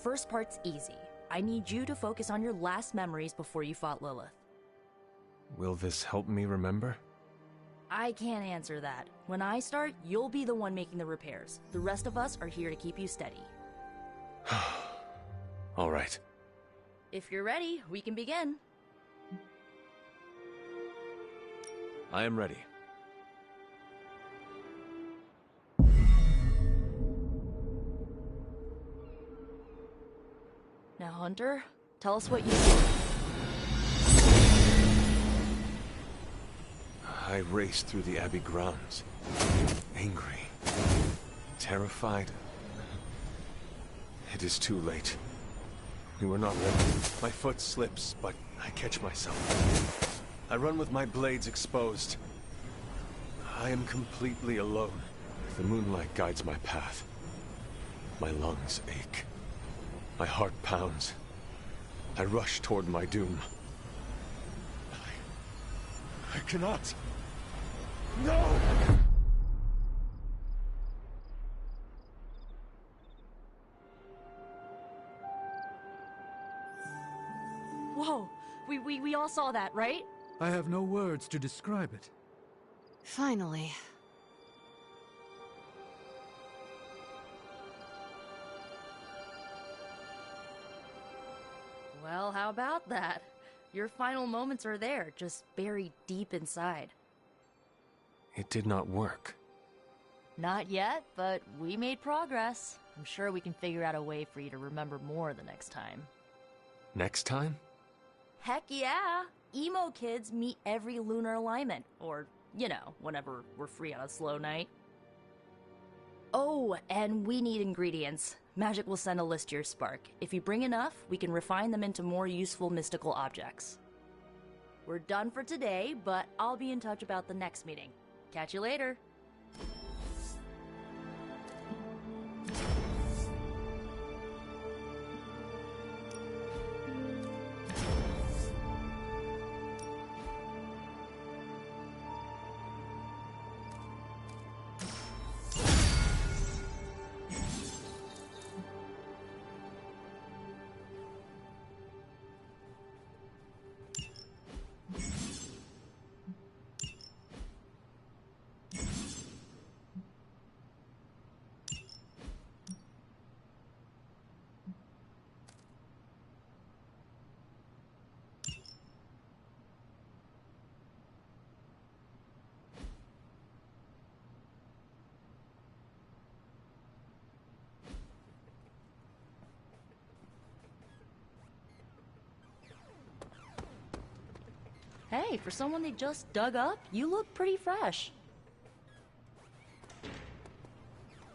first part's easy. I need you to focus on your last memories before you fought Lilith. Will this help me remember? I can't answer that. When I start, you'll be the one making the repairs. The rest of us are here to keep you steady. All right. If you're ready, we can begin. I am ready. Now, Hunter, tell us what you do. I raced through the Abbey grounds. Angry. Terrified. It is too late. We were not ready. My foot slips, but I catch myself. I run with my blades exposed. I am completely alone. The moonlight guides my path. My lungs ache. My heart pounds. I rush toward my doom. I cannot. No! Whoa! We all saw that, right? I have no words to describe it. Finally. Well, how about that? Your final moments are there, just buried deep inside. It did not work. Not yet, but we made progress. I'm sure we can figure out a way for you to remember more the next time. Next time? Heck yeah! Emo kids meet every lunar alignment, or, you know, whenever we're free on a slow night. Oh, and we need ingredients. Magic will send a list to your spark. If you bring enough, we can refine them into more useful mystical objects. We're done for today, but I'll be in touch about the next meeting. Catch you later. Hey, for someone they just dug up, you look pretty fresh.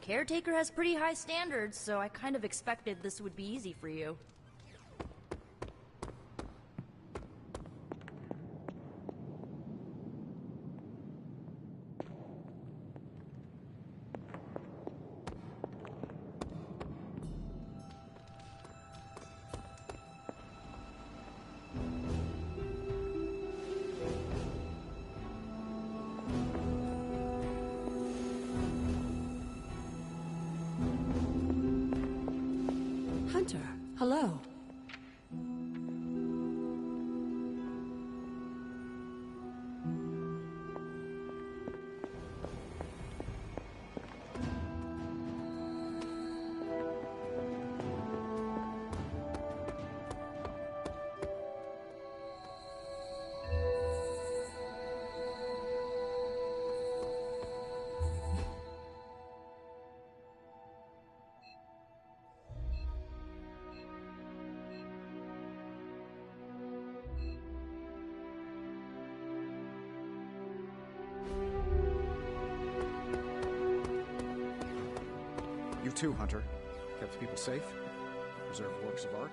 Caretaker has pretty high standards, so I kind of expected this would be easy for you. Hunter, hello. You too, Hunter. Kept people safe, preserved works of art.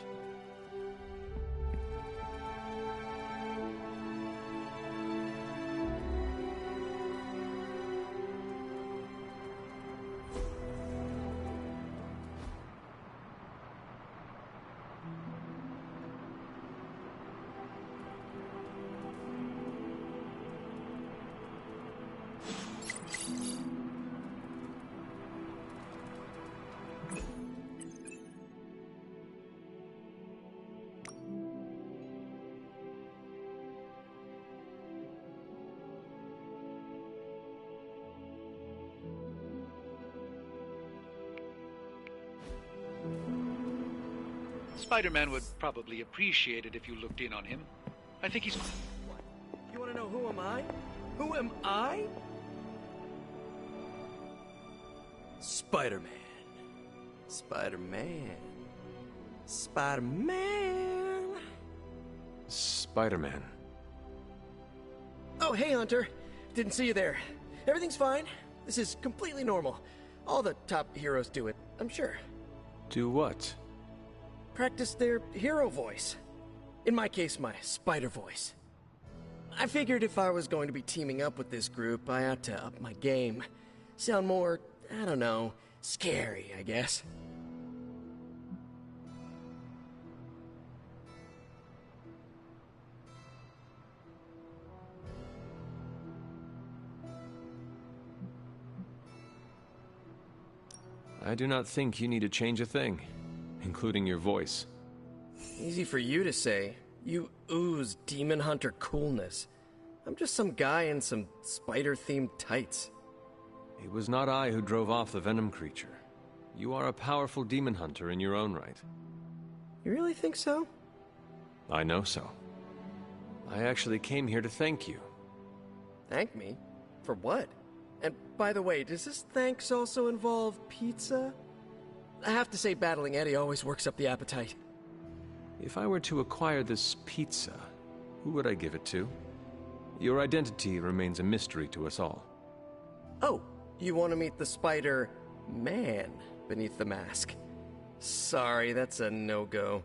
Spider-Man would probably appreciate it if you looked in on him. I think he's... You want to know who am I? Who am I? Spider-Man. Spider-Man. Spider-Man. Spider-Man. Oh, hey, Hunter. Didn't see you there. Everything's fine. This is completely normal. All the top heroes do it, I'm sure. Do what? Practice their hero voice. In my case, my spider voice. I figured if I was going to be teaming up with this group, I ought to up my game. Sound more, I don't know, scary, I guess. I do not think you need to change a thing, including your voice. Easy for you to say. You ooze demon hunter coolness. I'm just some guy in some spider-themed tights. It was not I who drove off the Venom creature. You are a powerful demon hunter in your own right. You really think so? I know so. I actually came here to thank you. Thank me? For what? And by the way, does this thanks also involve pizza? I have to say battling Eddie always works up the appetite. If I were to acquire this pizza, who would I give it to? Your identity remains a mystery to us all. Oh, you want to meet the Spider-Man beneath the mask? Sorry, that's a no-go.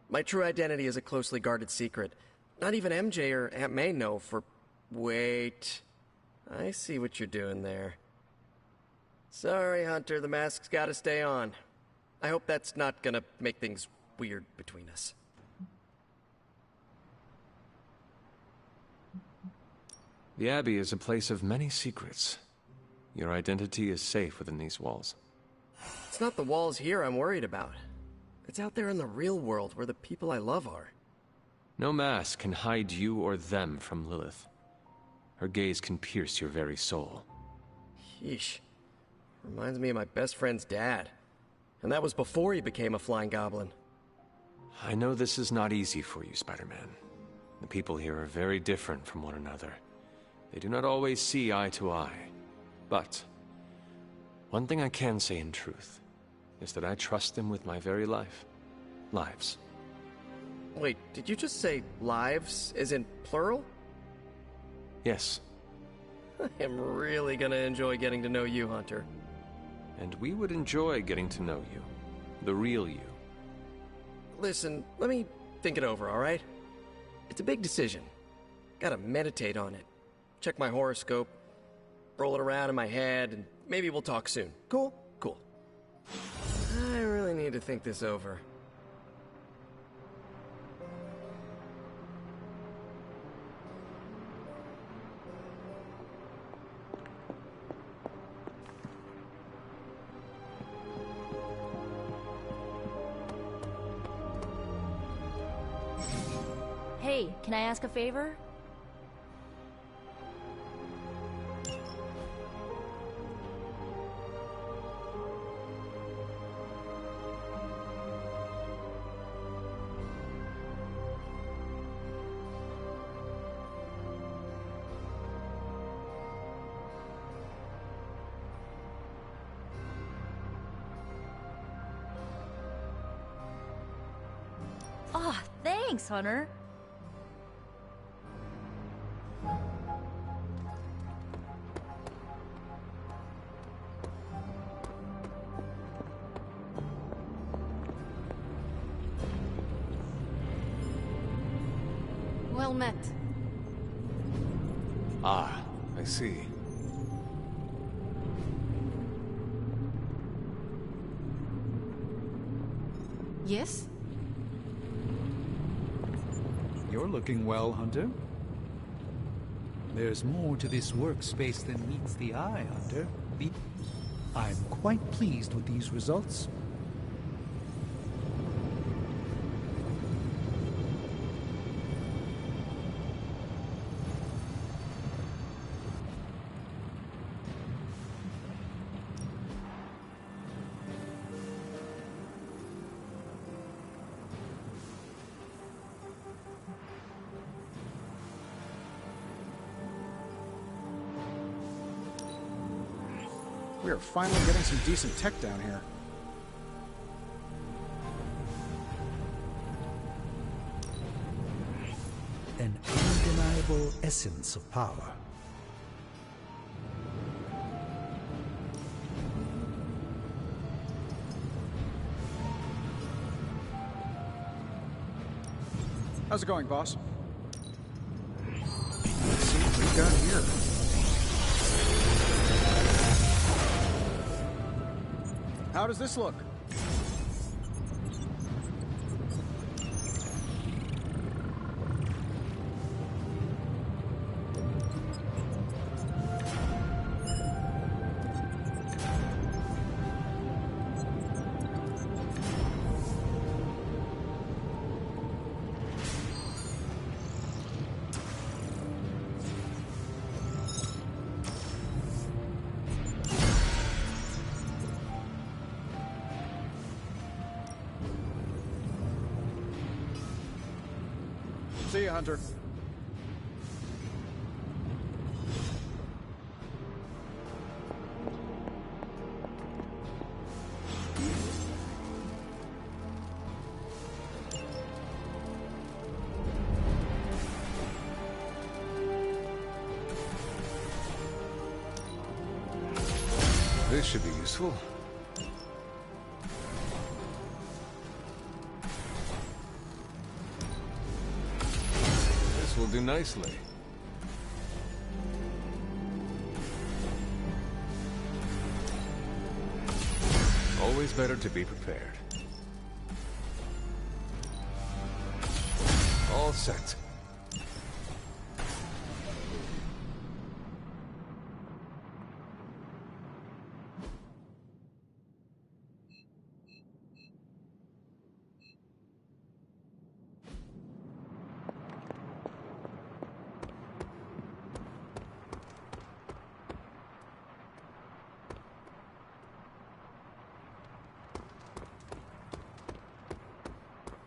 My true identity is a closely guarded secret. Not even MJ or Aunt May know for... Wait... I see what you're doing there. Sorry, Hunter, the mask's gotta stay on. I hope that's not gonna make things weird between us. The Abbey is a place of many secrets. Your identity is safe within these walls. It's not the walls here I'm worried about. It's out there in the real world where the people I love are. No mask can hide you or them from Lilith. Her gaze can pierce your very soul. Yeesh. Reminds me of my best friend's dad. And that was before he became a flying goblin. I know this is not easy for you, Spider-Man. The people here are very different from one another. They do not always see eye to eye. But one thing I can say in truth is that I trust them with my very life. Lives. Wait, did you just say lives, as in plural? Yes. I am really gonna enjoy getting to know you, Hunter. And we would enjoy getting to know you. The real you. Listen, let me think it over, alright? It's a big decision. Gotta meditate on it. Check my horoscope, roll it around in my head, and maybe we'll talk soon. Cool? Cool. I really need to think this over. Hey, can I ask a favor? Ah, thanks, Hunter. Well met. Ah, I see. Yes? You're looking well, Hunter. There's more to this workspace than meets the eye, Hunter. I'm quite pleased with these results. We are finally getting some decent tech down here. An undeniable essence of power. How's it going, boss? Let's see what we got here. How does this look? See you, Hunter. This should be useful. This will do nicely. Always better to be prepared. All set.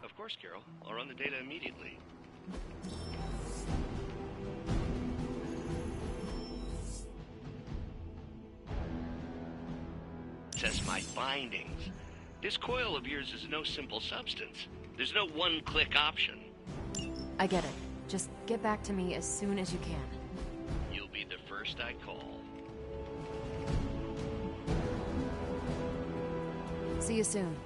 Of course, Carol. I'll run the data immediately. Test my findings. This coil of yours is no simple substance. There's no one-click option. I get it. Just get back to me as soon as you can. You'll be the first I call. See you soon.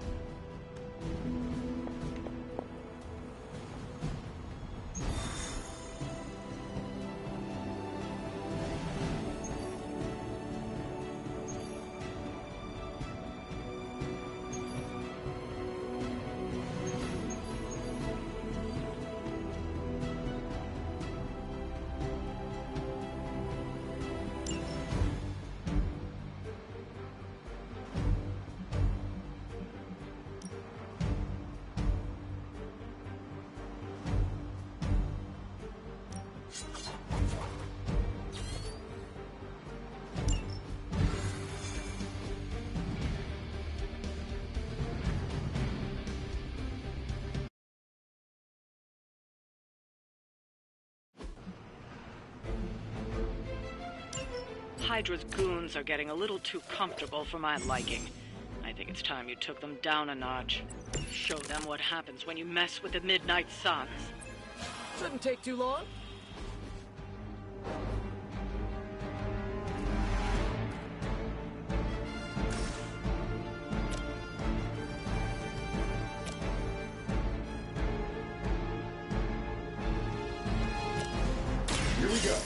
Hydra's goons are getting a little too comfortable for my liking. I think it's time you took them down a notch. Show them what happens when you mess with the Midnight Suns. Shouldn't take too long. Here we go.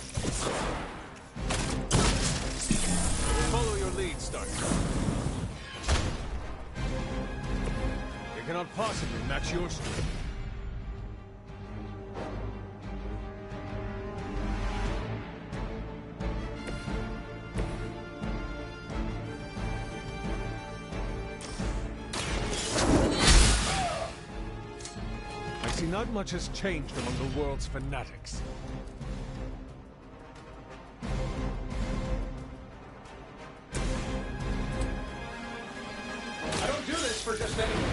Follow your lead, Stark. They cannot possibly match your speed. I see not much has changed among the world's fanatics. I don't do this for just anyone.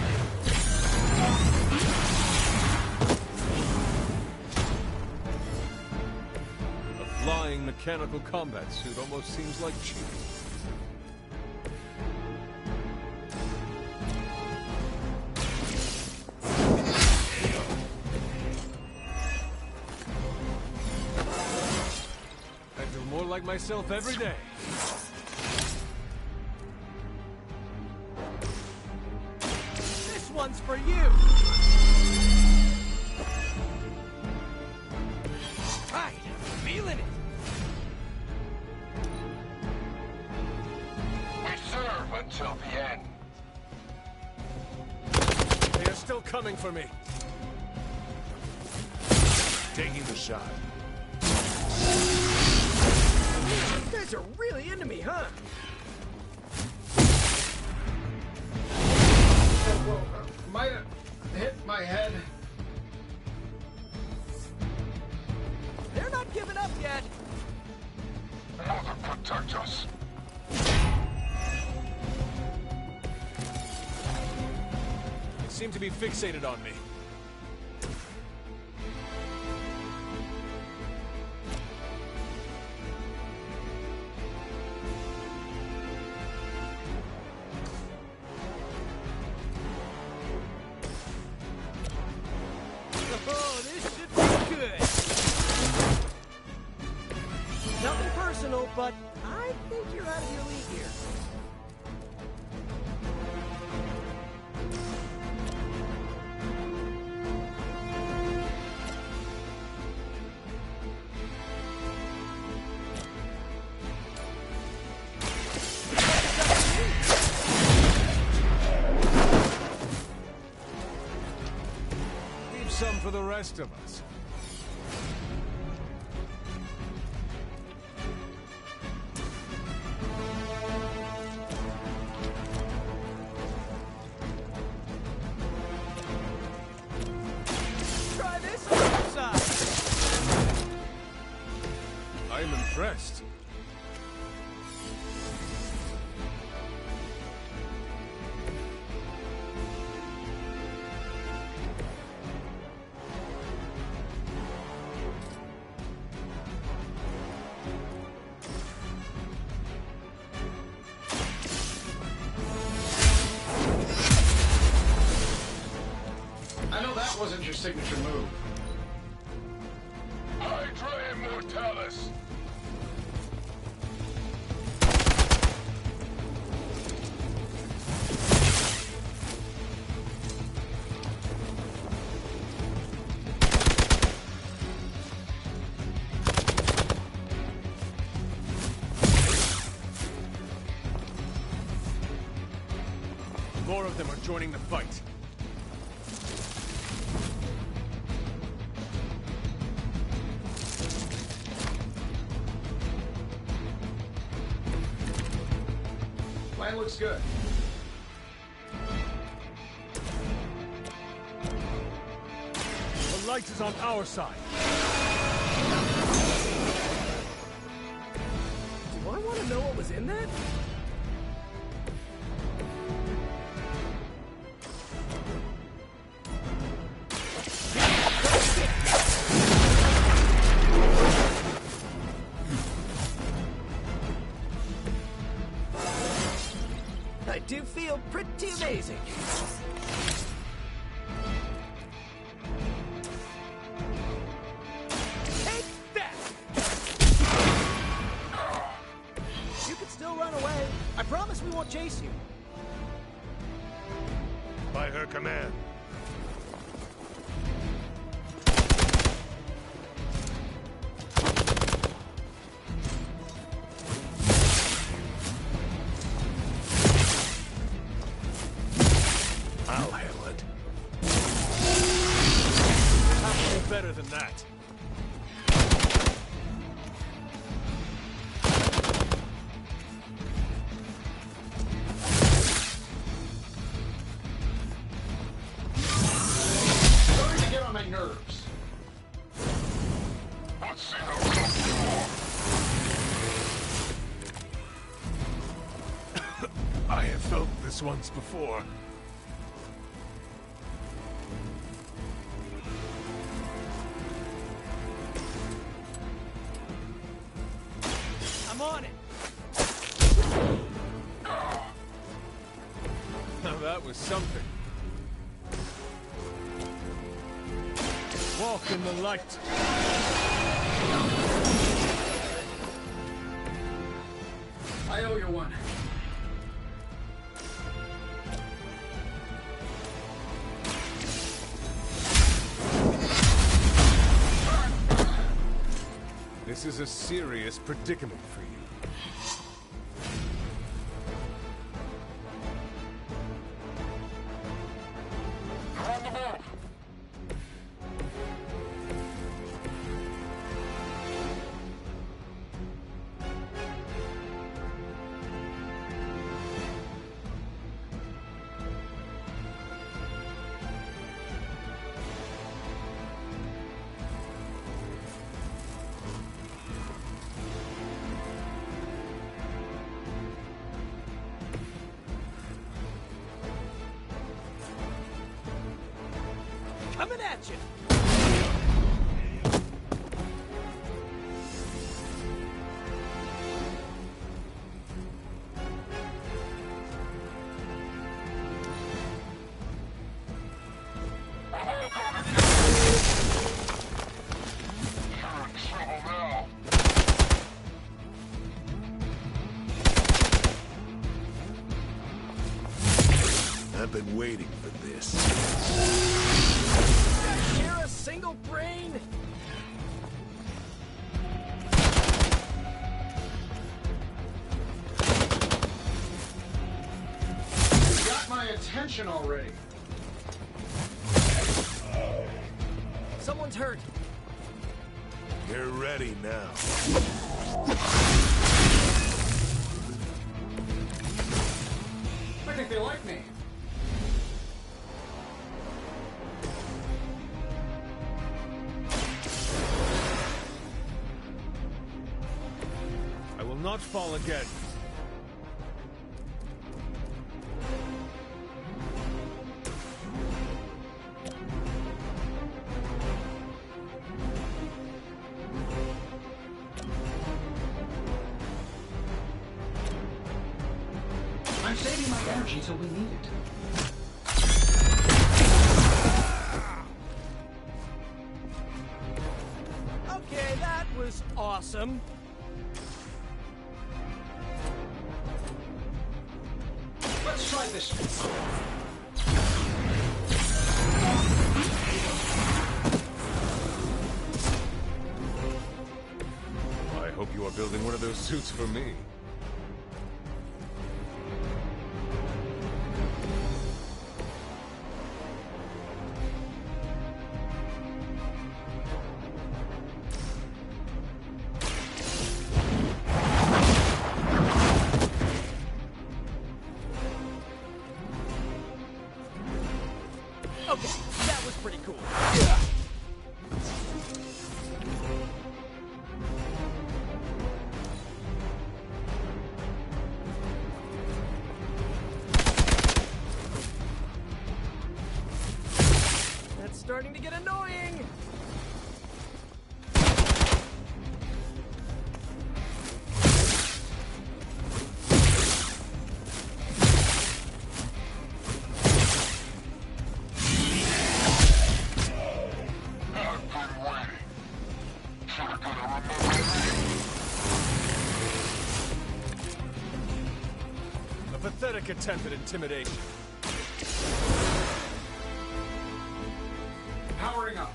A flying mechanical combat suit almost seems like cheating. like myself every day. This one's for you! Right, feeling it! We serve until the end. They are still coming for me. Taking the shot. You guys are really into me, huh? Whoa, might have hit my head. They're not giving up yet. Mother protect us. They seem to be fixated on me. Oh, this should be good. Nothing personal, but I think you're out of your league here. Leave some for the rest of us. Try this on your side. I am impressed. I know that wasn't your signature move. Hydra Immortalis. More of them are joining the fight. Plan looks good. The light is on our side. Do I want to know what was in that? I do feel pretty amazing. Take that! You can still run away. I promise we won't chase you. By her command. I'll handle it. Have to do better than that. Starting to get on my nerves. Let's see how tough you are. I have felt this once before. I'm on it. Now that was something. Walk in the light. I owe you one. This is a serious predicament for you. On the move! Coming at you! I've been waiting for this. Share a single brain? Got my attention already. Someone's hurt. You're ready now. I think they like me. I will not fall again. I'm saving my energy till we need it. Okay, that was awesome. Let's try this. I hope you are building one of those suits for me. Okay, that was pretty cool. That's starting to get annoying. A pathetic attempt at intimidation. Powering up.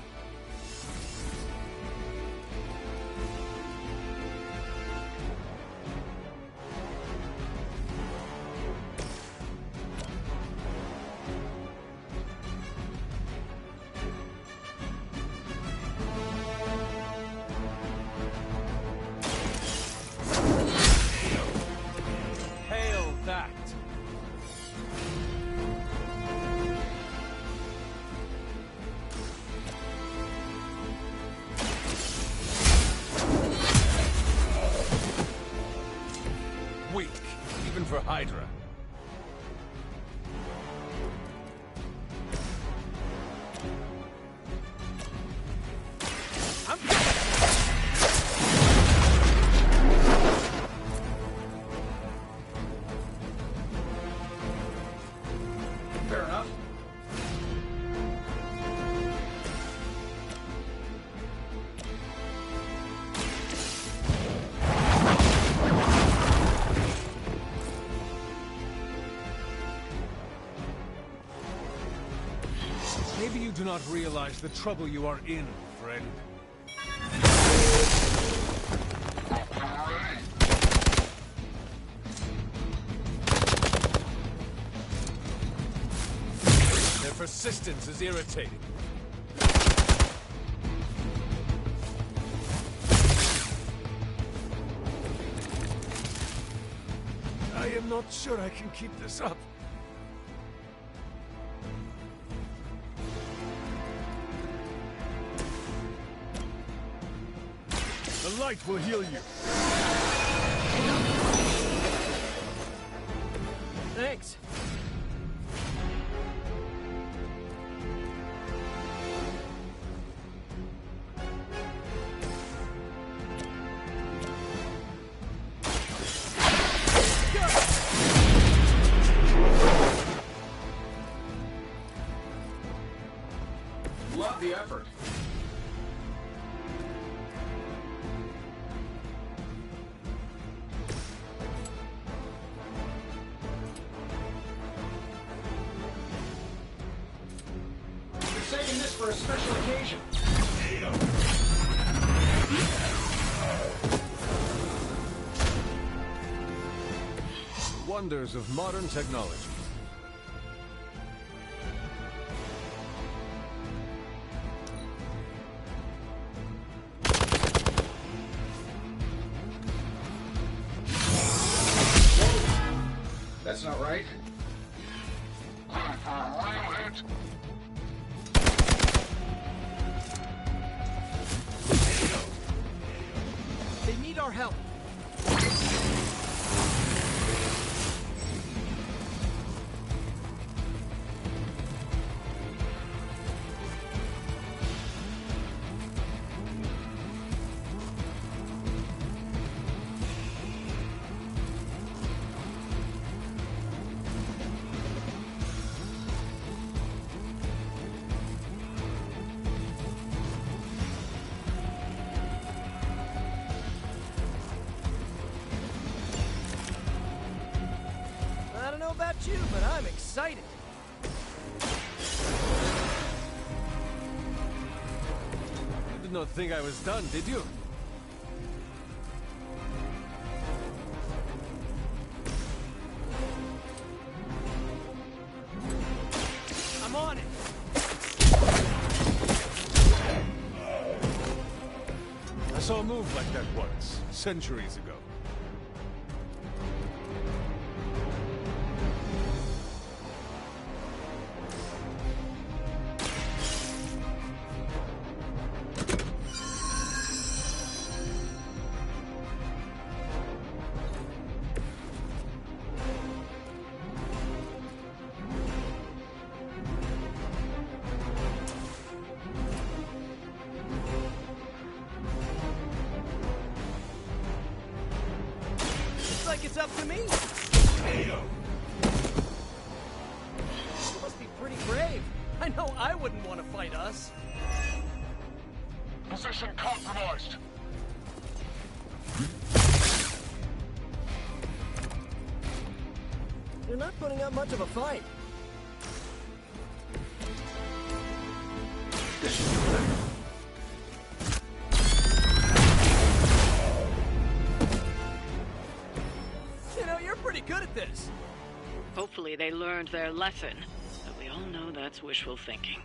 Hail that! Weak, even for Hydra. Fair enough. do not realize the trouble you are in, friend. Their persistence is irritating. I am not sure I can keep this up. The light will heal you. Thanks. Love the effort. We're saving this for a special occasion. Wonders of modern technology. That's not right. They need our help. I don't know about you, but I'm excited. You did not think I was done, did you? I'm on it. I saw a move like that once, centuries ago. Looks like it's up to me. You must be pretty brave. I know I wouldn't want to fight us. Position compromised. You're not putting up much of a fight. You know, you're pretty good at this. Hopefully they learned their lesson, but we all know that's wishful thinking.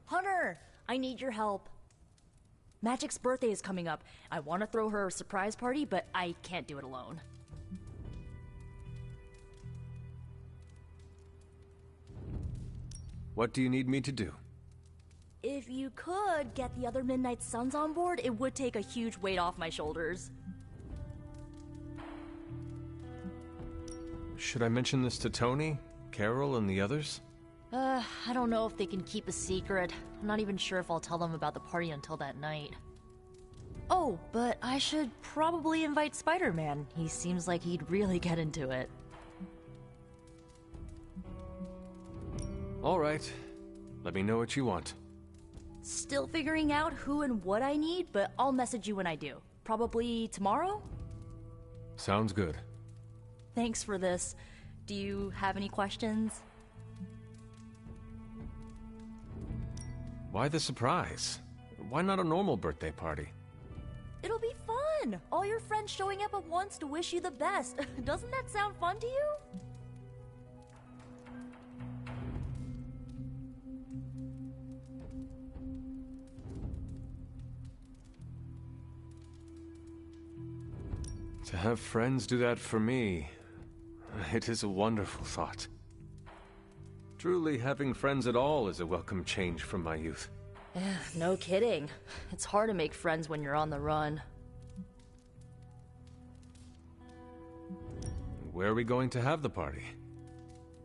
Hunter, I need your help. Magic's birthday is coming up. I want to throw her a surprise party, but I can't do it alone. What do you need me to do? If you could get the other Midnight Suns on board, it would take a huge weight off my shoulders. Should I mention this to Tony, Carol, and the others? I don't know if they can keep a secret. I'm not even sure if I'll tell them about the party until that night. Oh, but I should probably invite Spider-Man. He seems like he'd really get into it. All right. Let me know what you want. Still figuring out who and what I need, but I'll message you when I do. Probably tomorrow? Sounds good. Thanks for this. Do you have any questions? Why the surprise? Why not a normal birthday party? It'll be fun! All your friends showing up at once to wish you the best. Doesn't that sound fun to you? To have friends do that for me, it is a wonderful thought. Truly, having friends at all is a welcome change from my youth. No kidding. It's hard to make friends when you're on the run. Where are we going to have the party?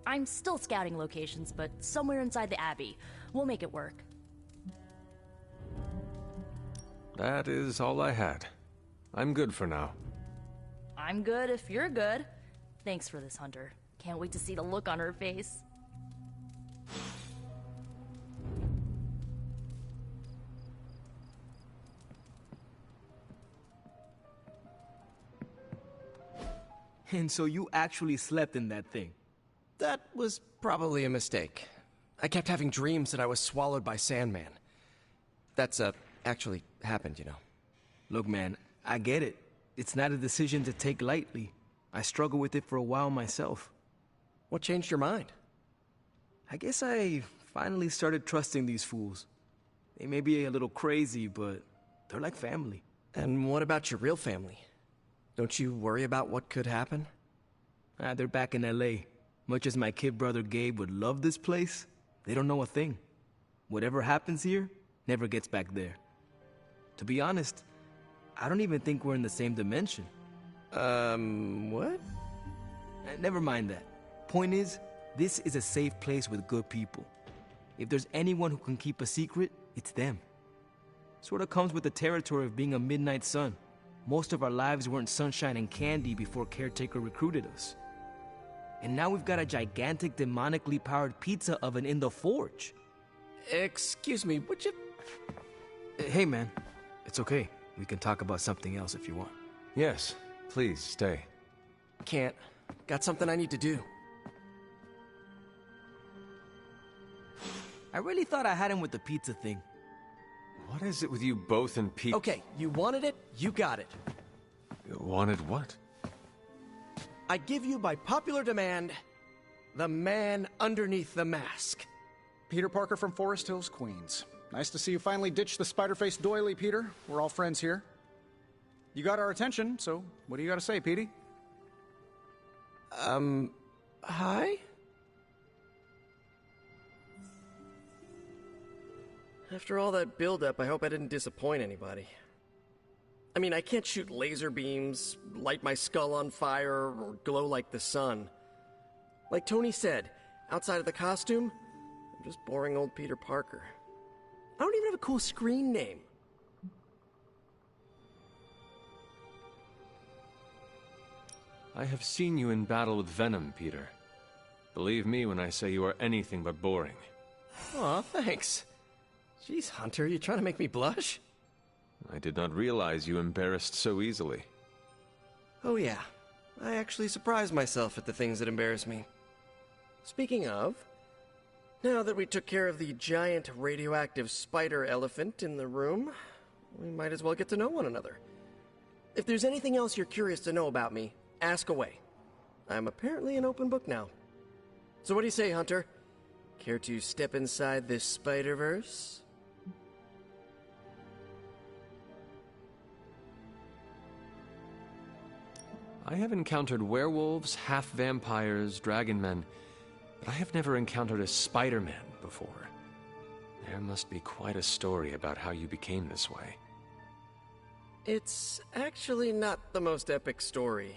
I'm still scouting locations, but somewhere inside the Abbey. We'll make it work. That is all I had. I'm good for now. I'm good if you're good. Thanks for this, Hunter. Can't wait to see the look on her face. And so you actually slept in that thing? That was probably a mistake. I kept having dreams that I was swallowed by Sandman. That's, actually happened, you know. Look, man, I get it. It's not a decision to take lightly. I struggled with it for a while myself. What changed your mind? I guess I finally started trusting these fools. They may be a little crazy, but they're like family. And what about your real family? Don't you worry about what could happen? They're back in LA. Much as my kid brother Gabe would love this place, they don't know a thing. Whatever happens here never gets back there. To be honest, I don't even think we're in the same dimension. What? Never mind that. Point is, this is a safe place with good people. If there's anyone who can keep a secret, it's them. Sort of comes with the territory of being a Midnight Sun. Most of our lives weren't sunshine and candy before Caretaker recruited us. And now we've got a gigantic demonically powered pizza oven in the forge. Excuse me, would you... Hey, man. It's okay. We can talk about something else if you want. Yes, please, stay. Can't. Got something I need to do. I really thought I had him with the pizza thing. What is it with you both and pizza? Okay, you wanted it, you got it. Wanted what? I give you, by popular demand, the man underneath the mask. Peter Parker from Forest Hills, Queens. Nice to see you finally ditched the spider-faced doily, Peter. We're all friends here. You got our attention, so what do you got to say, Petey? Hi? After all that build-up, I hope I didn't disappoint anybody. I mean, I can't shoot laser beams, light my skull on fire, or glow like the sun. Like Tony said, outside of the costume, I'm just boring old Peter Parker. I don't even have a cool screen name. I have seen you in battle with Venom, Peter. Believe me when I say you are anything but boring. Aw, thanks. Jeez, Hunter, you trying to make me blush? I did not realize you embarrassed so easily. Oh yeah, I actually surprise myself at the things that embarrass me. Speaking of, now that we took care of the giant radioactive spider elephant in the room, we might as well get to know one another. If there's anything else you're curious to know about me, ask away. I'm apparently an open book now. So what do you say, Hunter? Care to step inside this Spider-Verse? I have encountered werewolves, half-vampires, dragon-men, but I have never encountered a Spider-Man before. There must be quite a story about how you became this way. It's actually not the most epic story.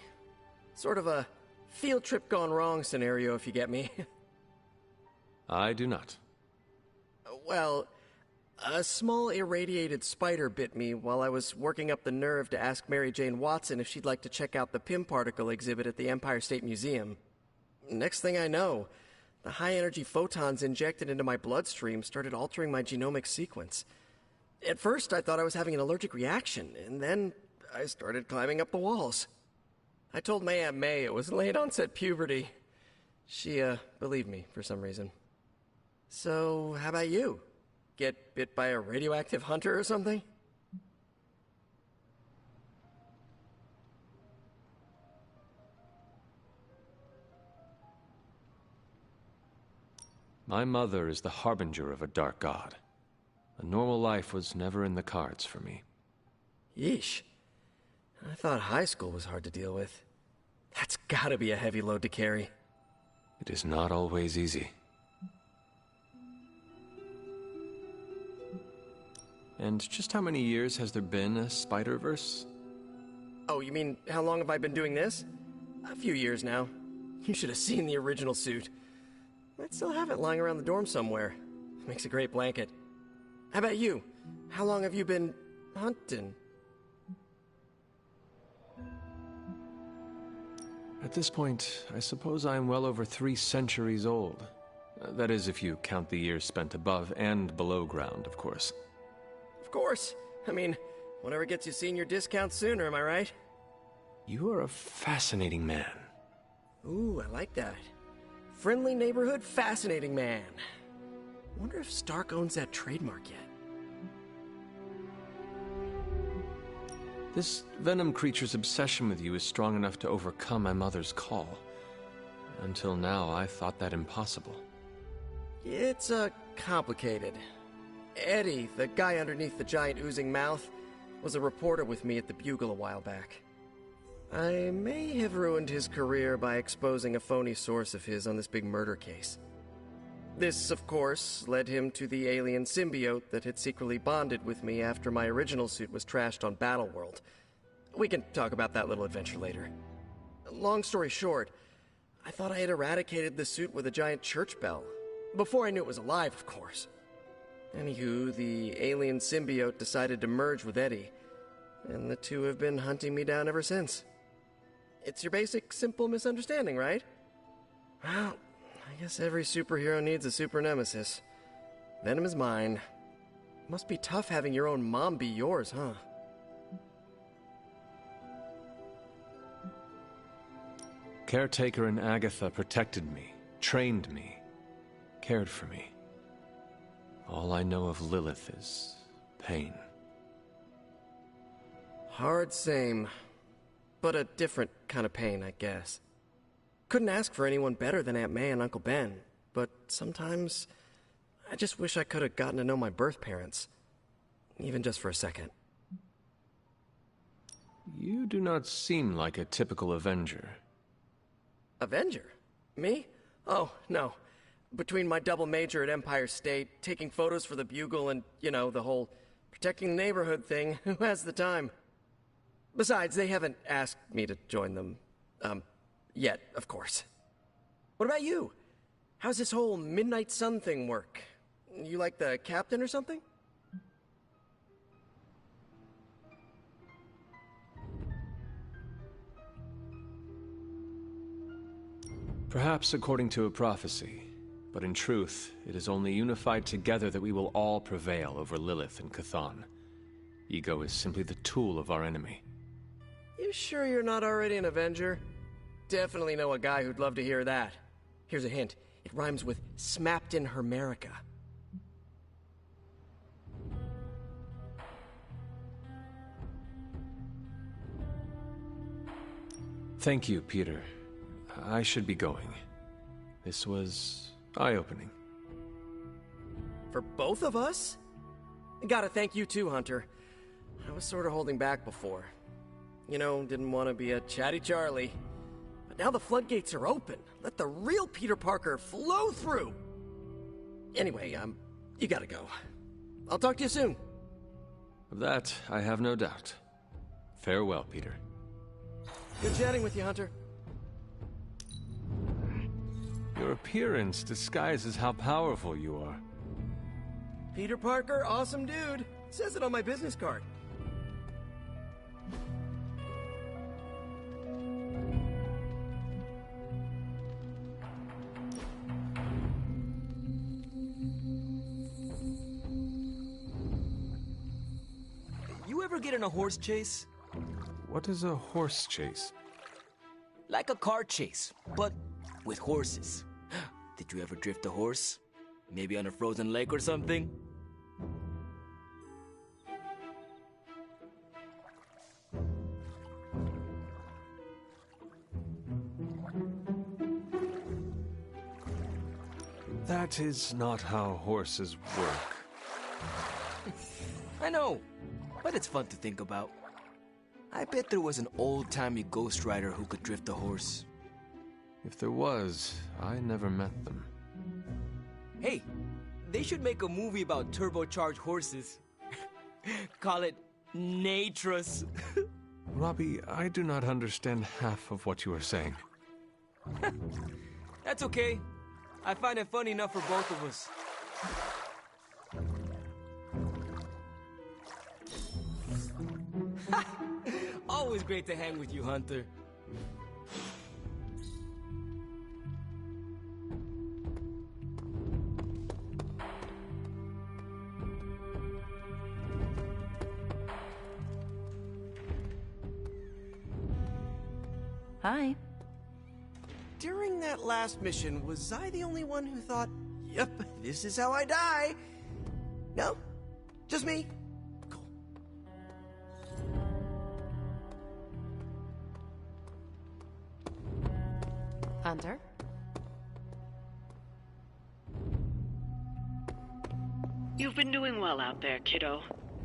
Sort of a field trip gone wrong scenario, if you get me. I do not. Well, a small irradiated spider bit me while I was working up the nerve to ask Mary Jane Watson if she'd like to check out the Pym particle exhibit at the Empire State Museum. Next thing I know, the high-energy photons injected into my bloodstream started altering my genomic sequence. At first, I thought I was having an allergic reaction, and then I started climbing up the walls. I told my Aunt May it was late-onset puberty. She, believed me for some reason. So, how about you? Get bit by a radioactive hunter or something? My mother is the harbinger of a dark god. A normal life was never in the cards for me. Yeesh. I thought high school was hard to deal with. That's gotta be a heavy load to carry. It is not always easy. And just how many years has there been a Spider-Verse? Oh, you mean how long have I been doing this? A few years now. You should have seen the original suit. I still have it lying around the dorm somewhere. Makes a great blanket. How about you? How long have you been hunting? At this point, I suppose I am well over 3 centuries old. That is, if you count the years spent above and below ground, of course. Of course. I mean, whatever gets you senior discount sooner, am I right? You are a fascinating man. Ooh, I like that. Friendly neighborhood, fascinating man. Wonder if Stark owns that trademark yet. This Venom creature's obsession with you is strong enough to overcome my mother's call. Until now, I thought that impossible. It's, complicated. Eddie, the guy underneath the giant oozing mouth, was a reporter with me at the Bugle a while back. I may have ruined his career by exposing a phony source of his on this big murder case. This, of course, led him to the alien symbiote that had secretly bonded with me after my original suit was trashed on Battleworld. We can talk about that little adventure later. Long story short, I thought I had eradicated the suit with a giant church bell. Before I knew it was alive, of course. Anywho, the alien symbiote decided to merge with Eddie, and the two have been hunting me down ever since. It's your basic, simple misunderstanding, right? Well, I guess every superhero needs a super nemesis. Venom is mine. Must be tough having your own mom be yours, huh? Caretaker and Agatha protected me, trained me, cared for me. All I know of Lilith is pain. Hard same, but a different kind of pain, I guess. Couldn't ask for anyone better than Aunt May and Uncle Ben, but sometimes I just wish I could have gotten to know my birth parents, even just for a second. You do not seem like a typical Avenger. Avenger? Me? Oh, no. Between my double major at Empire State, taking photos for the Bugle, and, you know, the whole protecting the neighborhood thing, who has the time? Besides, they haven't asked me to join them, yet, of course. What about you? How's this whole Midnight Sun thing work? You like the captain or something? Perhaps according to a prophecy, but in truth, it is only unified together that we will all prevail over Lilith and Chthon. Ego is simply the tool of our enemy. You sure you're not already an Avenger? Definitely know a guy who'd love to hear that. Here's a hint. It rhymes with smapped in Hermerica. Thank you, Peter. I should be going. This was eye-opening. For both of us? Gotta thank you too, Hunter. I was sort of holding back before. You know, didn't want to be a chatty Charlie. But now the floodgates are open. Let the real Peter Parker flow through! Anyway, you gotta go. I'll talk to you soon. Of that, I have no doubt. Farewell, Peter. Good chatting with you, Hunter. Your appearance disguises how powerful you are. Peter Parker, awesome dude. Says it on my business card. You ever get in a horse chase? What is a horse chase? Like a car chase, but with horses. Did you ever drift a horse? Maybe on a frozen lake or something? That is not how horses work. I know, but it's fun to think about. I bet there was an old-timey ghost rider who could drift a horse. If there was, I never met them. Hey, they should make a movie about turbocharged horses. Call it Natros. Robbie, I do not understand half of what you are saying. That's okay. I find it funny enough for both of us. Always great to hang with you, Hunter. Hi. During that last mission, was I the only one who thought, yep, this is how I die? No? Just me? Cool. Hunter? You've been doing well out there, kiddo.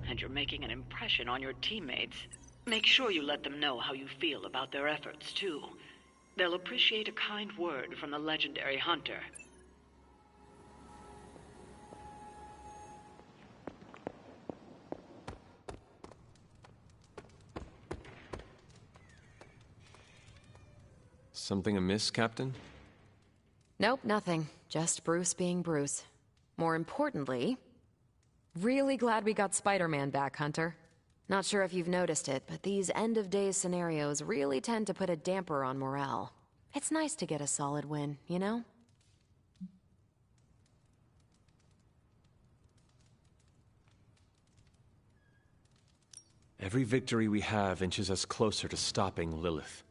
And you're making an impression on your teammates. Make sure you let them know how you feel about their efforts, too. They'll appreciate a kind word from the legendary Hunter. Something amiss, Captain? Nope, nothing. Just Bruce being Bruce. More importantly, really glad we got Spider-Man back, Hunter. Not sure if you've noticed it, but these end-of-days scenarios really tend to put a damper on morale. It's nice to get a solid win, you know? Every victory we have inches us closer to stopping Lilith.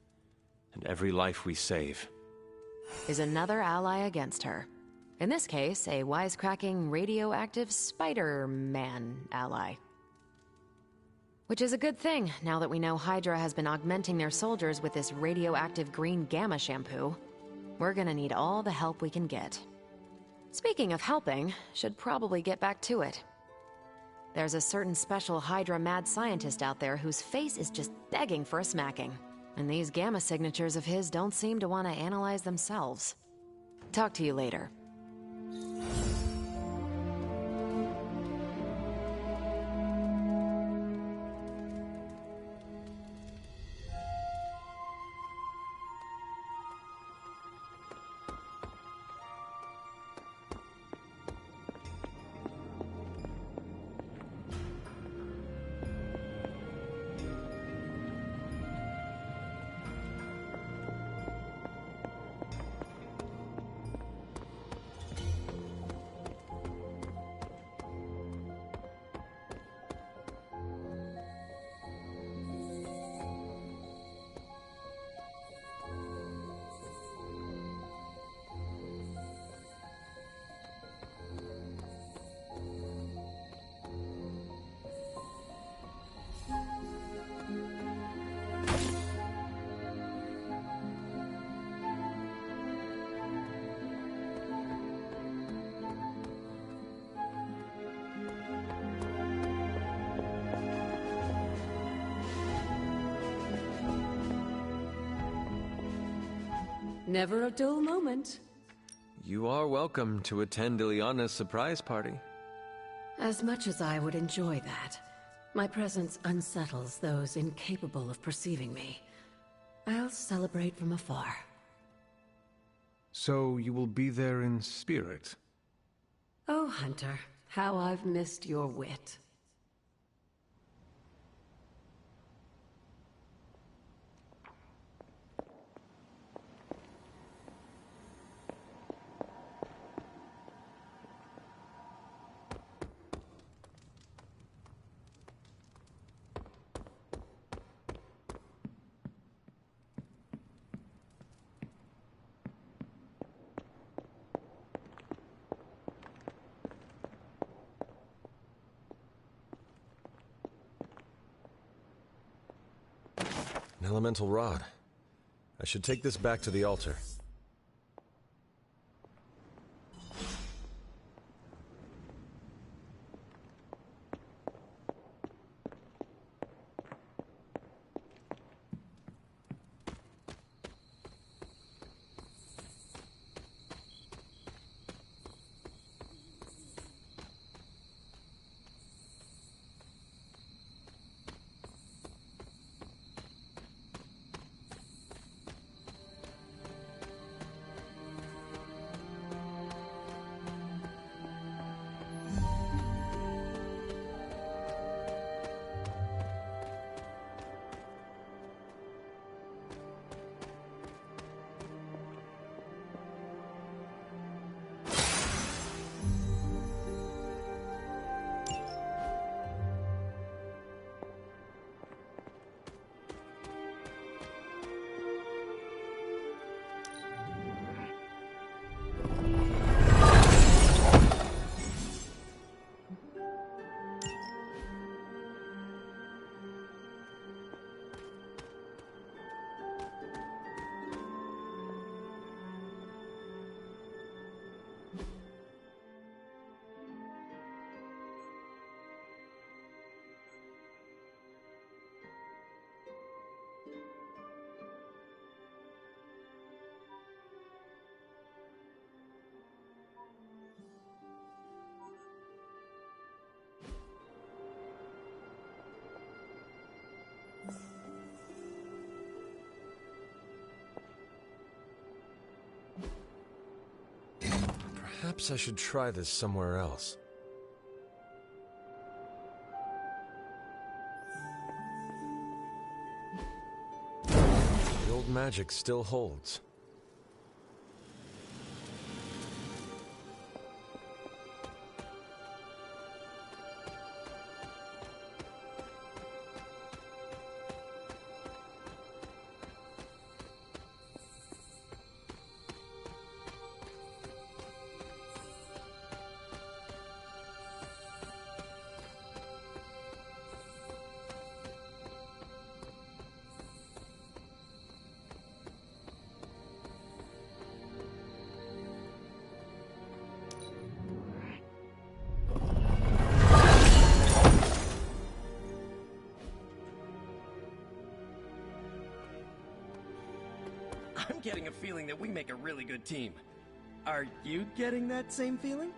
And every life we save is another ally against her. In this case, a wisecracking, radioactive Spider-Man ally. Which is a good thing, now that we know Hydra has been augmenting their soldiers with this radioactive green gamma shampoo. We're gonna need all the help we can get. Speaking of helping, should probably get back to it. There's a certain special Hydra mad scientist out there whose face is just begging for a smacking. And these gamma signatures of his don't seem to want to analyze themselves. Talk to you later. Never a dull moment. You are welcome to attend Ileana's surprise party. As much as I would enjoy that, my presence unsettles those incapable of perceiving me. I'll celebrate from afar. So you will be there in spirit? Oh, Hunter, how I've missed your wit. An elemental rod. I should take this back to the altar. Perhaps I should try this somewhere else. The old magic still holds. I'm getting a feeling that we make a really good team. Are you getting that same feeling?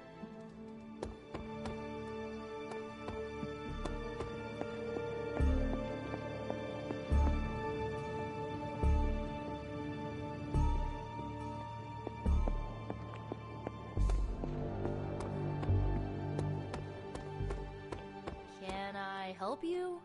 Can I help you?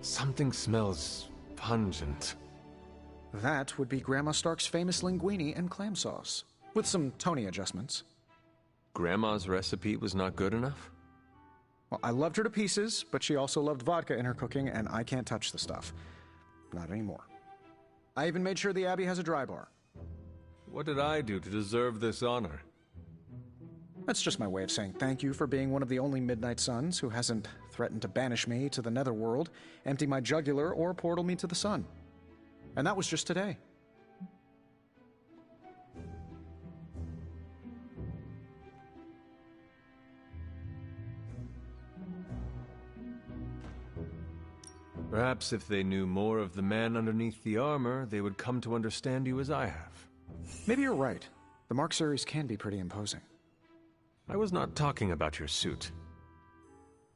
Something smells pungent. That would be Grandma Stark's famous linguine and clam sauce, with some Tony adjustments. Grandma's recipe was not good enough? Well, I loved her to pieces, but she also loved vodka in her cooking, and I can't touch the stuff. Not anymore. I even made sure the Abbey has a dry bar. What did I do to deserve this honor? That's just my way of saying thank you for being one of the only Midnight Suns who hasn't threatened to banish me to the Netherworld, empty my jugular, or portal me to the sun. And that was just today. Perhaps if they knew more of the man underneath the armor, they would come to understand you as I have. Maybe you're right. The Mark series can be pretty imposing. I was not talking about your suit.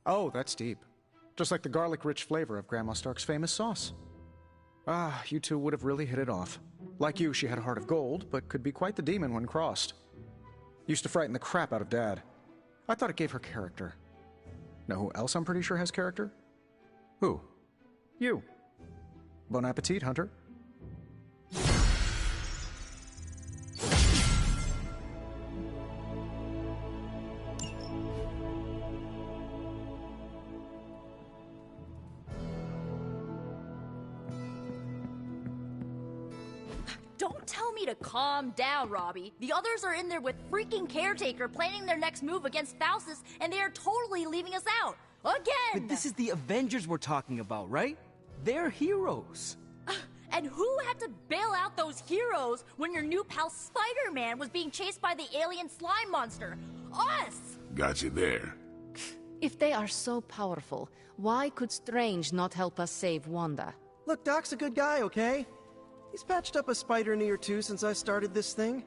Oh, that's deep. Just like the garlic-rich flavor of Grandma Stark's famous sauce. Ah, you two would have really hit it off. Like you, she had a heart of gold, but could be quite the demon when crossed. Used to frighten the crap out of Dad. I thought it gave her character. Know who else I'm pretty sure has character? Who? You. Bon appetit, Hunter. Don't tell me to calm down, Robbie. The others are in there with freaking Caretaker planning their next move against Faustus, and they are totally leaving us out. Again! But this is the Avengers we're talking about, right? They're heroes. And who had to bail out those heroes when your new pal Spider-Man was being chased by the alien slime monster? Us! Got you there. If they are so powerful, why could Strange not help us save Wanda? Look, Doc's a good guy, okay? He's patched up a spider knee or two since I started this thing.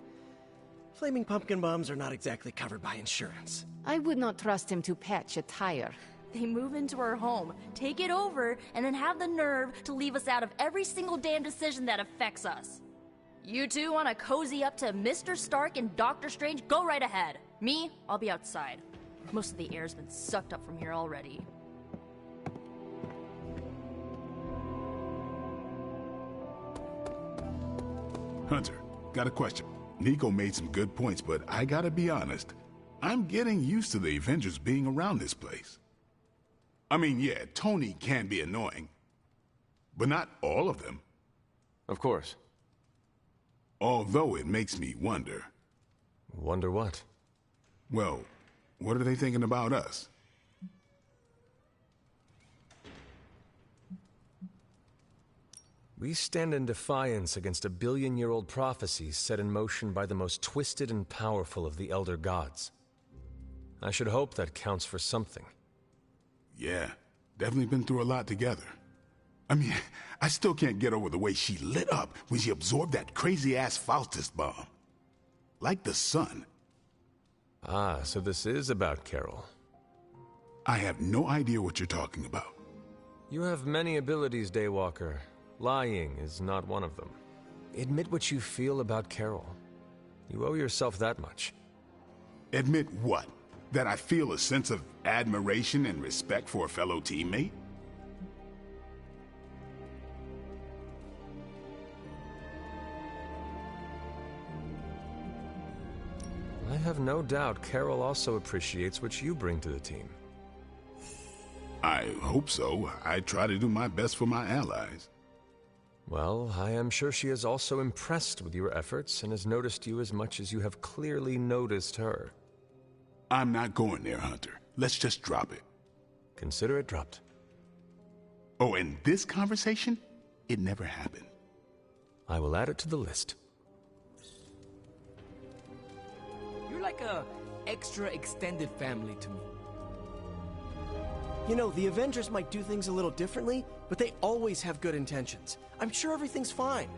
Flaming pumpkin bombs are not exactly covered by insurance. I would not trust him to patch a tire. They move into our home, take it over, and then have the nerve to leave us out of every single damn decision that affects us. You two want to cozy up to Mr. Stark and Doctor Strange? Go right ahead. Me, I'll be outside. Most of the air's been sucked up from here already. Hunter, got a question. Nico made some good points, but I gotta be honest. I'm getting used to the Avengers being around this place. I mean, yeah, Tony can be annoying, but not all of them. Of course. Although it makes me wonder. Wonder what? Well, what are they thinking about us? We stand in defiance against a billion-year-old prophecy set in motion by the most twisted and powerful of the Elder Gods. I should hope that counts for something. Yeah, definitely been through a lot together. I mean, I still can't get over the way she lit up when she absorbed that crazy-ass Faustus bomb. Like the sun. Ah, so this is about Carol. I have no idea what you're talking about. You have many abilities, Daywalker. Lying is not one of them. Admit what you feel about Carol. You owe yourself that much. Admit what? That I feel a sense of admiration and respect for a fellow teammate? I have no doubt Carol also appreciates what you bring to the team. I hope so. I try to do my best for my allies. Well, I am sure she is also impressed with your efforts and has noticed you as much as you have clearly noticed her. I'm not going there, Hunter. Let's just drop it. Consider it dropped. Oh, and this conversation? It never happened. I will add it to the list. You're like a extra extended family to me. You know, the Avengers might do things a little differently, but they always have good intentions. I'm sure everything's fine.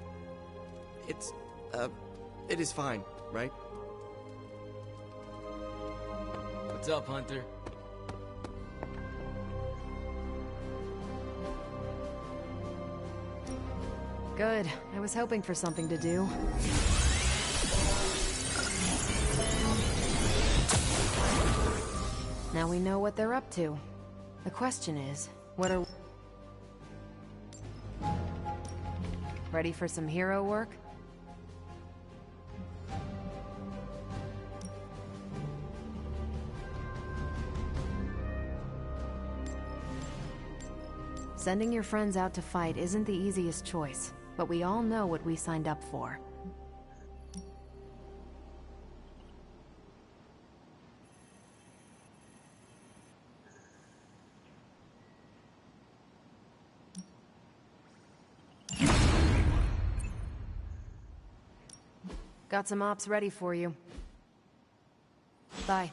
It is fine, right? What's up, Hunter? Good. I was hoping for something to do. Now we know what they're up to. The question is, what are... Ready for some hero work? Sending your friends out to fight isn't the easiest choice, but we all know what we signed up for. Got some ops ready for you. Bye.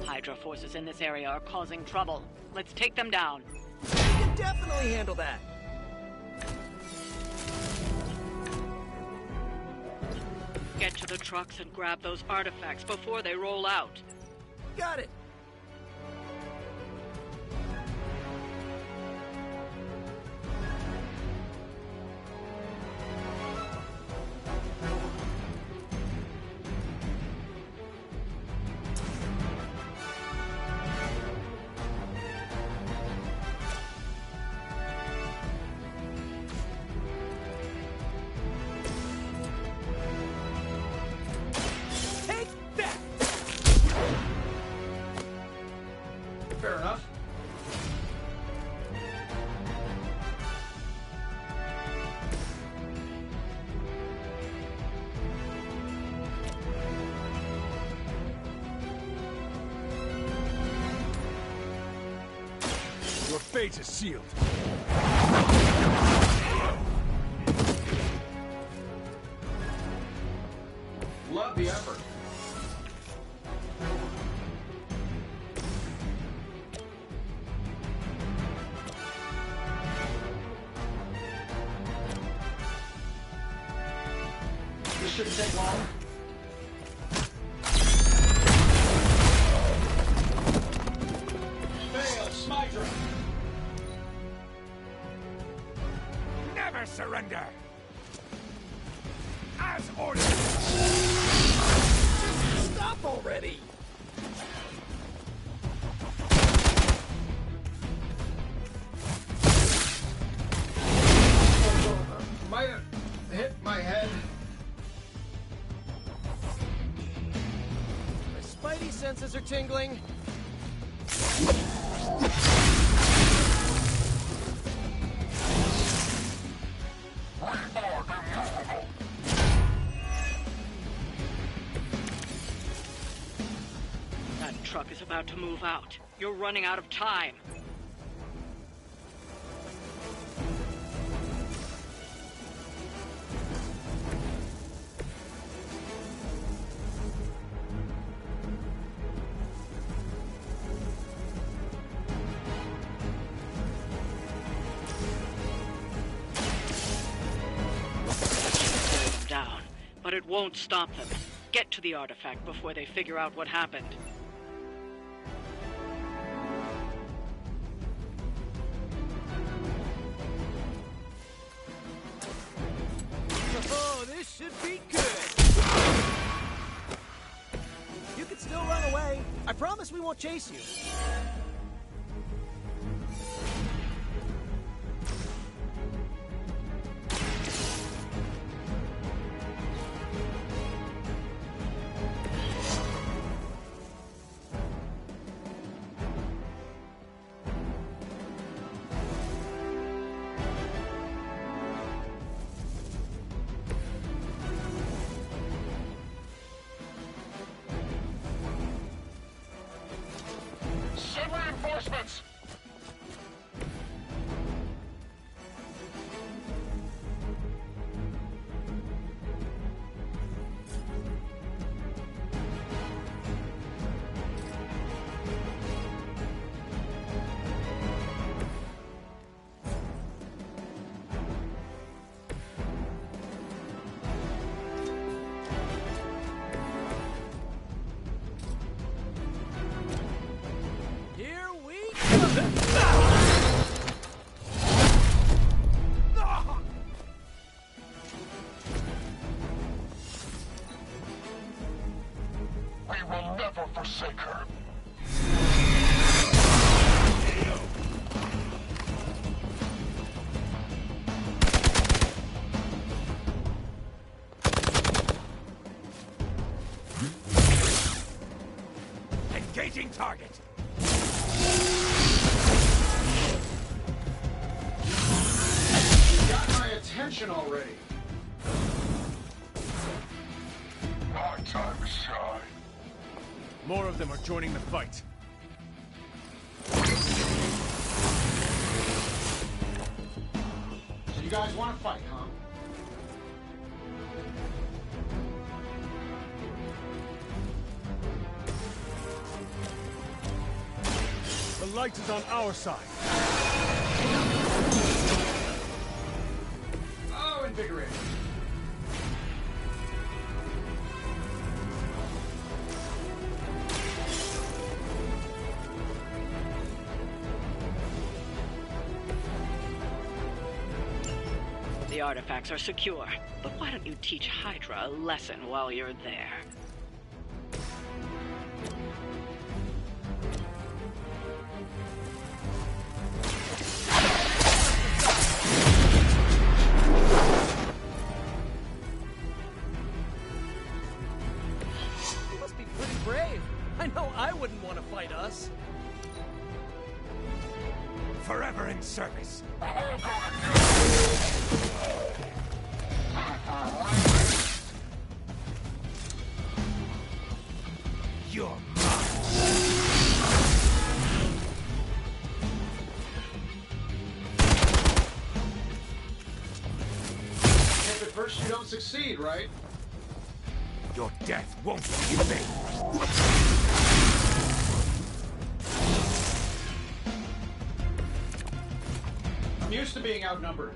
Hydra forces in this area are causing trouble. Let's take them down. We can definitely handle that. Get to the trucks and grab those artifacts before they roll out. Got it. Fair enough. Your fate is sealed. Love the effort. This shouldn't take long. Fail, Smydra! Never surrender! As ordered! Stop already! Might have hit my head. My spidey senses are tingling. That truck is about to move out. You're running out of time. but it won't stop them. Get to the artifact before they figure out what happened. Oh, this should be good. You can still run away. I promise we won't chase you. Reinforcements! Forsake her. Engaging target. Got my attention already. My time to shine. More of them are joining the fight. So you guys want to fight, huh? The light is on our side. Oh, invigorating. The artifacts are secure, but why don't you teach Hydra a lesson while you're there? You must be pretty brave. I know I wouldn't want to fight us. Forever in service. You're mine. If at first you don't succeed, right? Your death won't be in vain. I'm used to being outnumbered.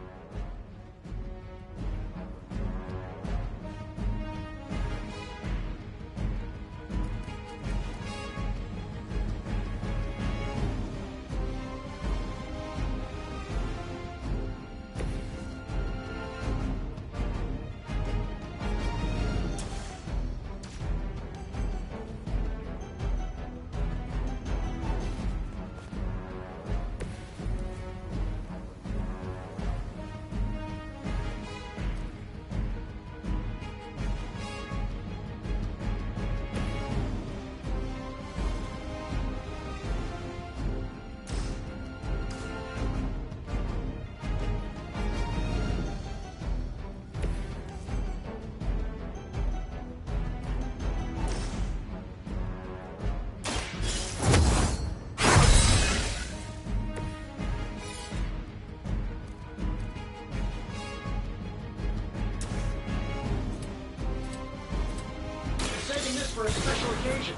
Saving this for a special occasion.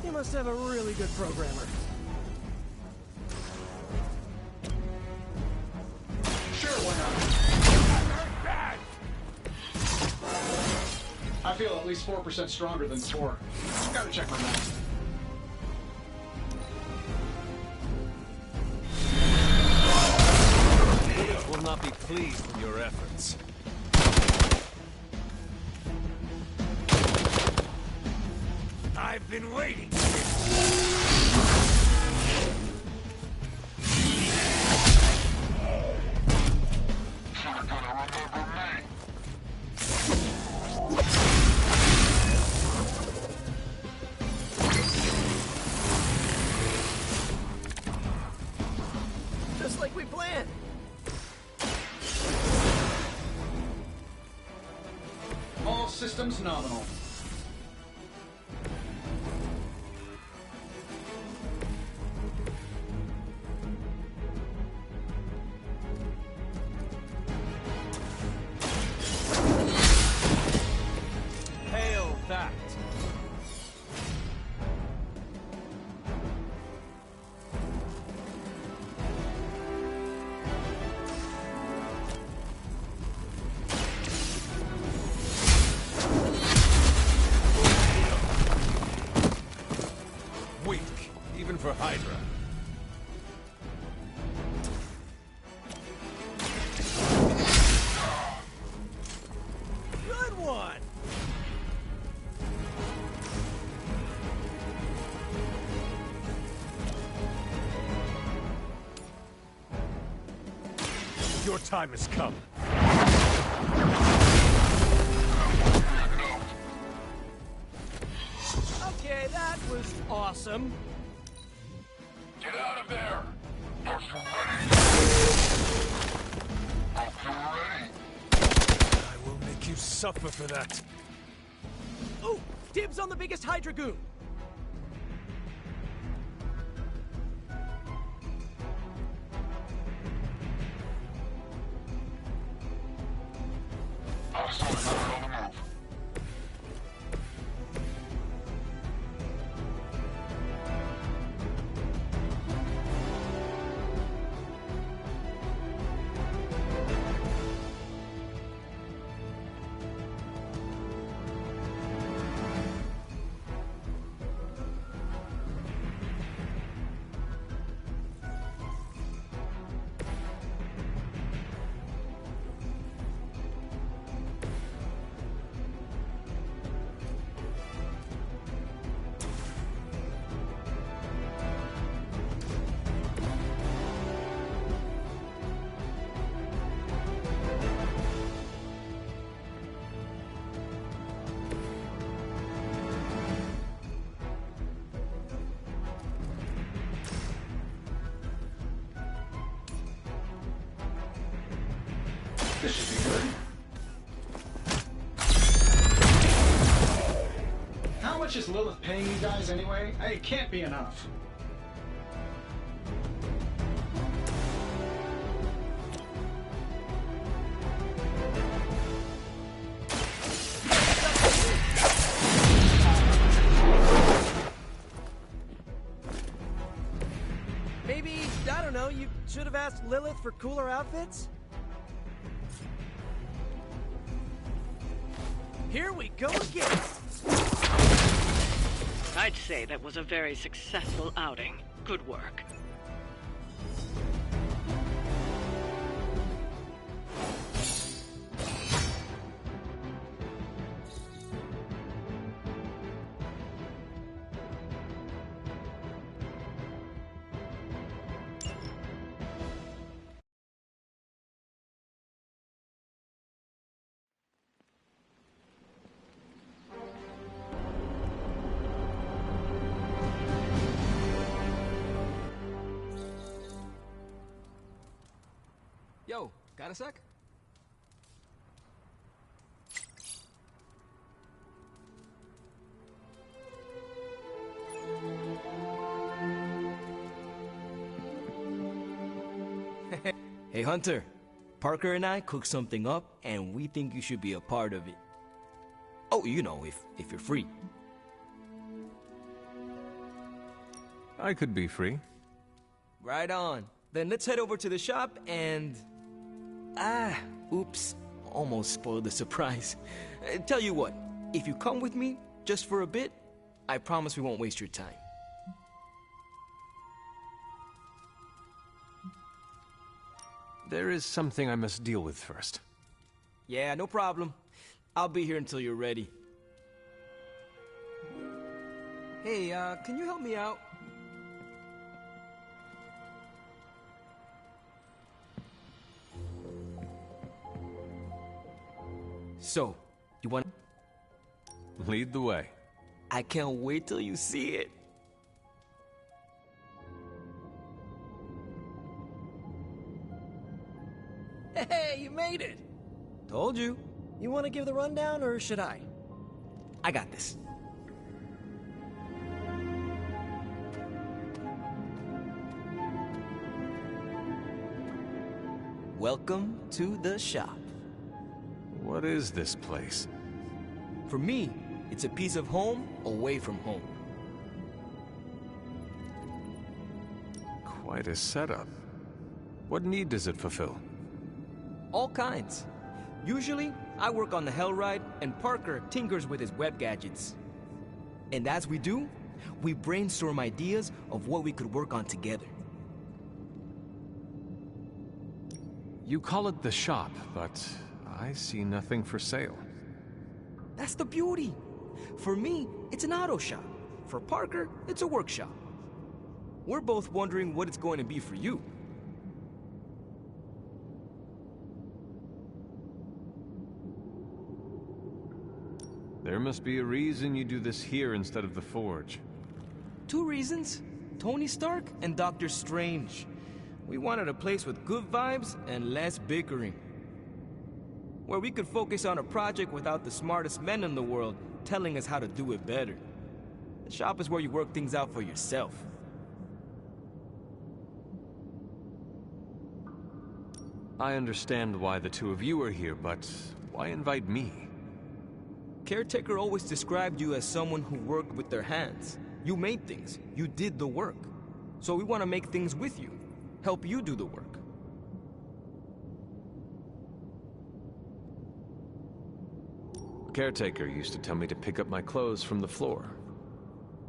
You must have a really good programmer. I feel at least 4% stronger than before. Gotta check my math. Will not be pleased with your efforts. I've been waiting. Just like we planned. All systems nominal. Hail that. Weak, even for Hydra. Good one! Your time has come. Okay, that was awesome. Get out of there! Are you ready? I will make you suffer for that. Oh, dibs on the biggest Hydra goon. On the move. This should be good. How much is Lilith paying you guys anyway? It can't be enough. Maybe, I don't know, you should have asked Lilith for cooler outfits? Here we go again! I'd say that was a very successful outing. Good work. Yo, got a sec? Hey Hunter, Parker and I cooked something up and we think you should be a part of it. Oh, you know, if you're free. I could be free. Right on. Then let's head over to the shop and... oops. Almost spoiled the surprise. Tell you what, If you come with me, just for a bit, I promise we won't waste your time. There is something I must deal with first. Yeah, no problem. I'll be here until you're ready. Hey, can you help me out? So, you want... Lead the way. I can't wait till you see it. Hey, you made it! Told you. You want to give the rundown, or should I? I got this. Welcome to the shop. What is this place? For me, it's a piece of home away from home. Quite a setup. What need does it fulfill? All kinds. Usually, I work on the Hellride, and Parker tinkers with his web gadgets. And as we do, we brainstorm ideas of what we could work on together. You call it the shop, but I see nothing for sale. That's the beauty. For me, it's an auto shop. For Parker, it's a workshop. We're both wondering what it's going to be for you. There must be a reason you do this here instead of the Forge. 2 reasons. Tony Stark and Doctor Strange. We wanted a place with good vibes and less bickering. Where we could focus on a project without the smartest men in the world telling us how to do it better. The shop is where you work things out for yourself. I understand why the two of you are here, but why invite me? Caretaker always described you as someone who worked with their hands. You made things. You did the work. So we want to make things with you. Help you do the work. Caretaker used to tell me to pick up my clothes from the floor.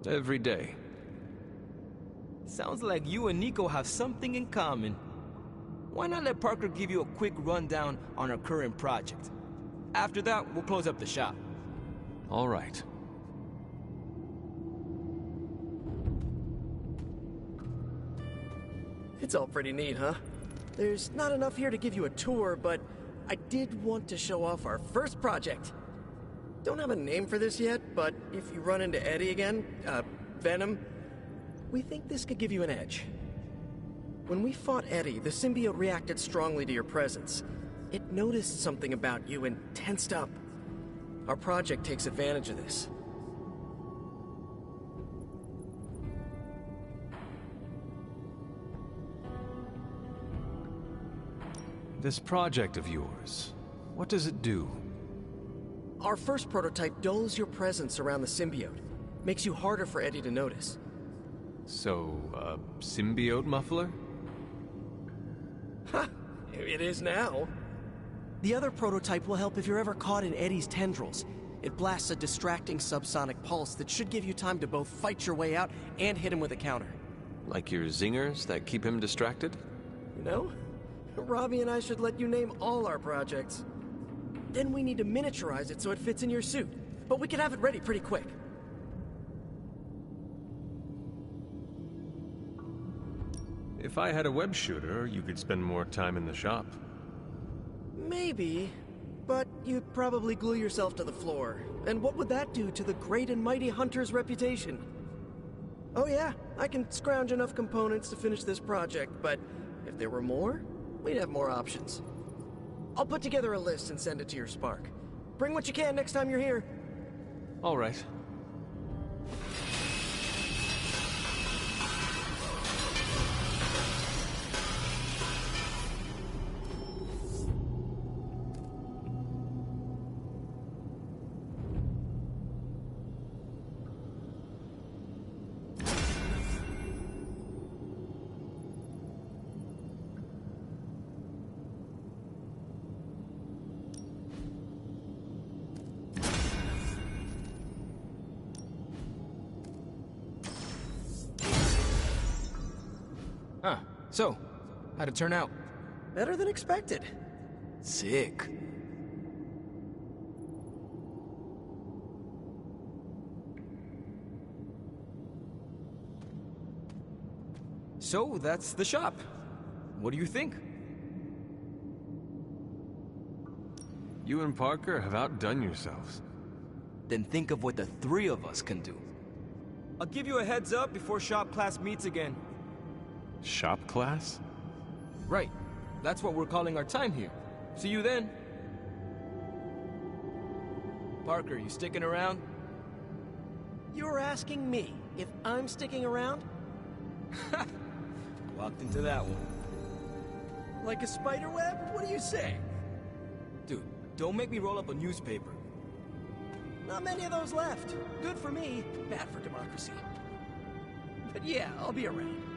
Every day. Sounds like you and Nico have something in common. Why not let Parker give you a quick rundown on our current project? After that, we'll close up the shop. All right. It's all pretty neat, huh? There's not enough here to give you a tour, but I did want to show off our first project. Don't have a name for this yet, but if you run into Eddie again, Venom, we think this could give you an edge. When we fought Eddie, the symbiote reacted strongly to your presence. It noticed something about you and tensed up. Our project takes advantage of this. This project of yours, what does it do? Our first prototype dulls your presence around the symbiote. Makes you harder for Eddie to notice. So, a symbiote muffler? Ha! It is now. The other prototype will help if you're ever caught in Eddie's tendrils. It blasts a distracting subsonic pulse that should give you time to both fight your way out and hit him with a counter. Like your zingers that keep him distracted? You know, Robbie and I should let you name all our projects. Then we need to miniaturize it so it fits in your suit. But we can have it ready pretty quick. If I had a web shooter, you could spend more time in the shop. Maybe, but you'd probably glue yourself to the floor. And what would that do to the great and mighty Hunter's reputation? Oh yeah, I can scrounge enough components to finish this project, but if there were more, we'd have more options. I'll put together a list and send it to your Spark. Bring what you can next time you're here. All right. Huh. So, how'd it turn out? Better than expected. Sick. So, that's the shop. What do you think? You and Parker have outdone yourselves. Then think of what the three of us can do. I'll give you a heads up before shop class meets again. Shop class? Right. That's what we're calling our time here. See you then. Parker, you sticking around? You're asking me if I'm sticking around? Walked into that one. Like a spider web? What do you say? Dude, don't make me roll up a newspaper. Not many of those left. Good for me, bad for democracy. But yeah, I'll be around.